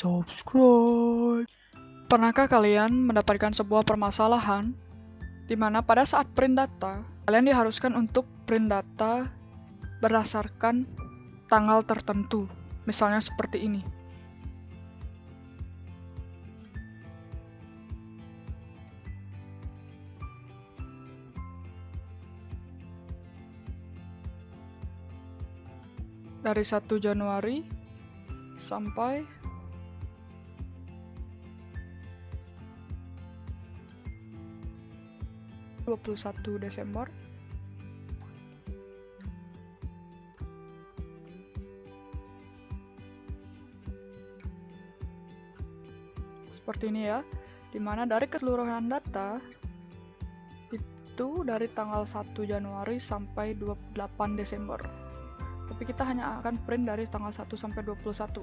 subscribe. Pernahkah kalian mendapatkan sebuah permasalahan di mana pada saat print data, kalian diharuskan untuk print data berdasarkan tanggal tertentu, misalnya seperti ini. Dari 1 Januari sampai 21 Desember. Seperti ini ya, dimana dari keseluruhan data itu dari tanggal 1 Januari sampai 28 Desember. Tapi kita hanya akan print dari tanggal 1 sampai 21.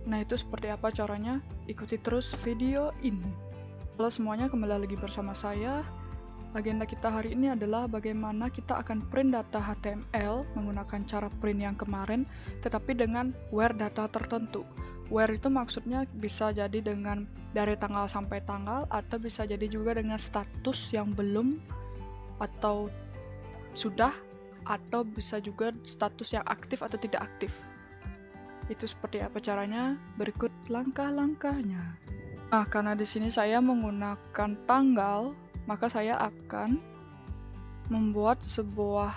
Nah, itu seperti apa caranya? Ikuti terus video ini. Halo semuanya, kembali lagi bersama saya. Agenda kita hari ini adalah bagaimana kita akan print data HTML menggunakan cara print yang kemarin, tetapi dengan where data tertentu. Where itu maksudnya bisa jadi dengan dari tanggal sampai tanggal, atau bisa jadi juga dengan status yang belum atau sudah, atau bisa juga status yang aktif atau tidak aktif. Itu seperti apa caranya? Berikut langkah-langkahnya. Nah, karena di sini saya menggunakan tanggal, maka saya akan membuat sebuah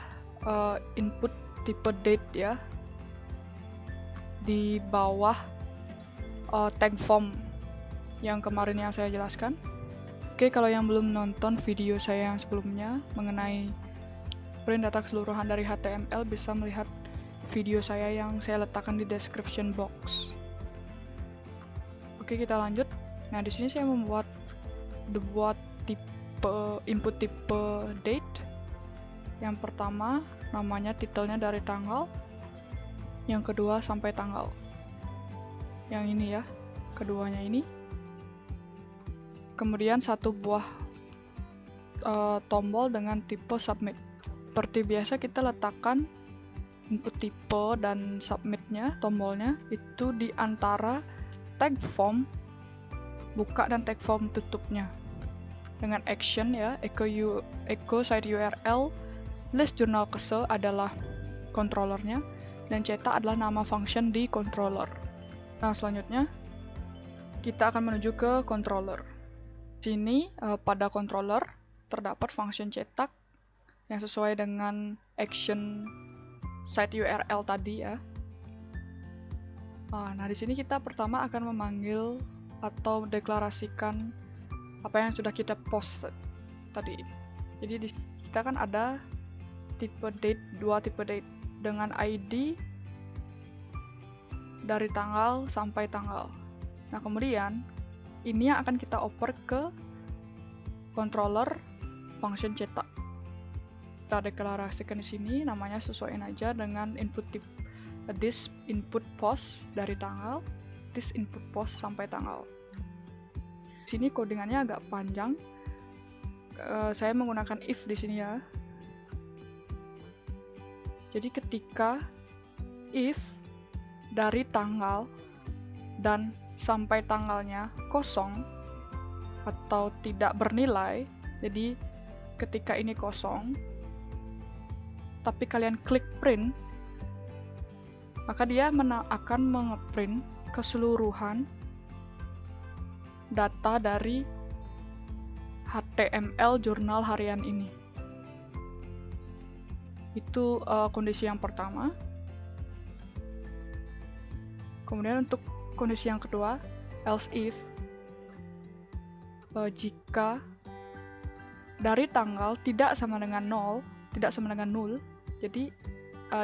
input tipe date ya di bawah tag form yang kemarin yang saya jelaskan. Oke, kalau yang belum nonton video saya yang sebelumnya mengenai print data keseluruhan dari HTML, bisa melihat video saya yang saya letakkan di description box. Oke, kita lanjut. Nah, di sini saya membuat input tipe date. Yang pertama namanya titelnya dari tanggal, yang kedua sampai tanggal. Yang ini ya, keduanya ini. Kemudian satu buah tombol dengan tipe submit. Seperti biasa kita letakkan input tipe dan submitnya, tombolnya itu di antara tag form buka dan tag form tutupnya. Dengan action ya, echo site URL, list jurnal kese adalah controllernya, dan cetak adalah nama function di controller. Nah, selanjutnya kita akan menuju ke controller. Di sini pada controller terdapat function cetak yang sesuai dengan action site URL tadi ya. Nah, di sini kita pertama akan memanggil atau deklarasikan apa yang sudah kita post tadi. Jadi di sini kita kan ada tipe date, dua tipe date dengan ID dari tanggal sampai tanggal. Nah, kemudian ini yang akan kita oper ke controller function cetak. Kita deklarasikan di sini, namanya sesuaiin aja dengan input tip this input post dari tanggal, this input post sampai tanggal. Di sini codingannya agak panjang. Saya menggunakan if di sini ya. Jadi ketika if dari tanggal dan sampai tanggalnya kosong atau tidak bernilai, jadi ketika ini kosong tapi kalian klik print, maka dia akan mengeprint keseluruhan data dari HTML jurnal harian ini. Itu kondisi yang pertama. Kemudian untuk kondisi yang kedua, else if, jika dari tanggal tidak sama dengan 0, tidak sama dengan 0, jadi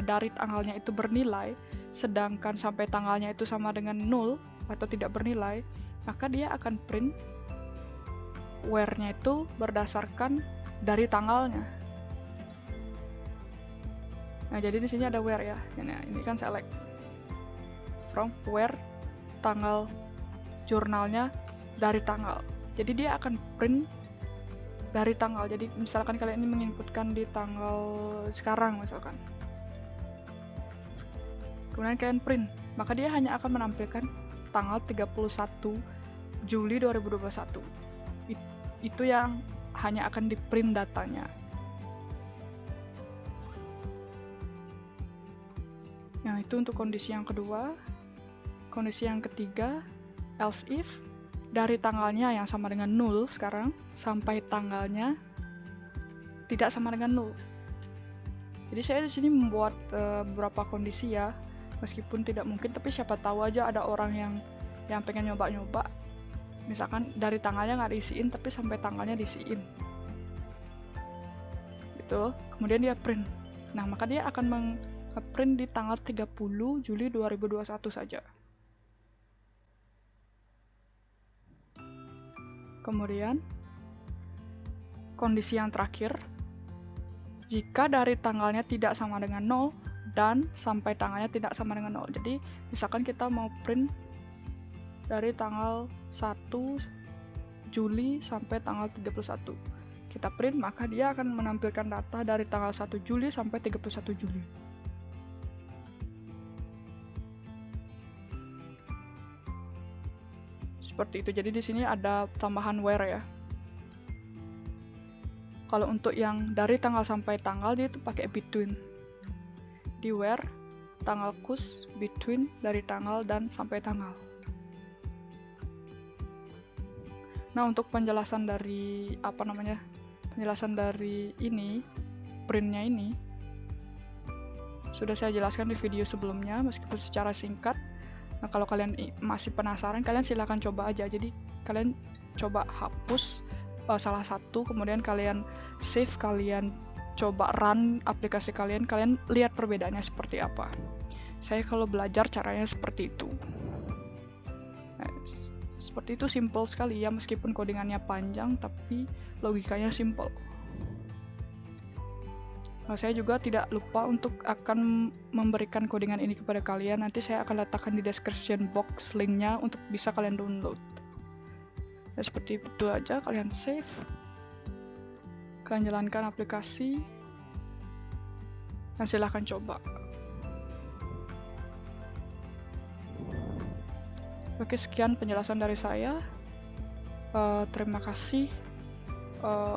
dari tanggalnya itu bernilai, sedangkan sampai tanggalnya itu sama dengan 0 atau tidak bernilai, maka dia akan print where-nya itu berdasarkan dari tanggalnya. Nah, jadi di sini ada where ya. Nah, ini kan select from where tanggal jurnalnya dari tanggal. Jadi dia akan print dari tanggal. Jadi misalkan kalian ini menginputkan di tanggal sekarang misalkan. kemudian kalian print, maka dia hanya akan menampilkan tanggal 31 Juli 2021. Itu yang hanya akan di print datanya. Nah, itu untuk kondisi yang kedua. Kondisi yang ketiga, else if, dari tanggalnya yang sama dengan 0 sekarang, sampai tanggalnya tidak sama dengan 0. Jadi saya di sini membuat beberapa kondisi ya, meskipun tidak mungkin, tapi siapa tahu aja ada orang yang pengen nyoba-nyoba. Misalkan dari tanggalnya nggak diisiin, tapi sampai tanggalnya diisiin. Gitu, kemudian dia print. Nah, maka dia akan print di tanggal 30 Juli 2021 saja. Kemudian, kondisi yang terakhir, jika dari tanggalnya tidak sama dengan 0 dan sampai tanggalnya tidak sama dengan 0. Jadi, misalkan kita mau print dari tanggal 1 Juli sampai tanggal 31. Kita print, maka dia akan menampilkan data dari tanggal 1 Juli sampai 31 Juli. Seperti itu. Jadi di sini ada tambahan where ya. Kalau untuk yang dari tanggal sampai tanggal, dia itu pakai between. Di where, tanggal kus, between, dari tanggal dan sampai tanggal. Nah, untuk penjelasan dari penjelasan dari ini, printnya ini, sudah saya jelaskan di video sebelumnya, meskipun secara singkat. Nah, kalau kalian masih penasaran, kalian silahkan coba aja. Jadi, kalian coba hapus salah satu, kemudian kalian save, kalian coba run aplikasi kalian lihat perbedaannya seperti apa. Saya kalau belajar caranya seperti itu. Nah, seperti itu, simple sekali ya, meskipun codingannya panjang, tapi logikanya simple. Nah, saya juga tidak lupa untuk akan memberikan codingan ini kepada kalian. Nanti saya akan letakkan di description box linknya untuk bisa kalian download. Ya, seperti itu aja, kalian save, kalian jalankan aplikasi, dan silahkan coba. Oke, sekian penjelasan dari saya. Terima kasih.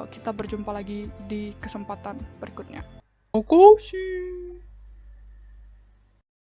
Kita berjumpa lagi di kesempatan berikutnya. おこし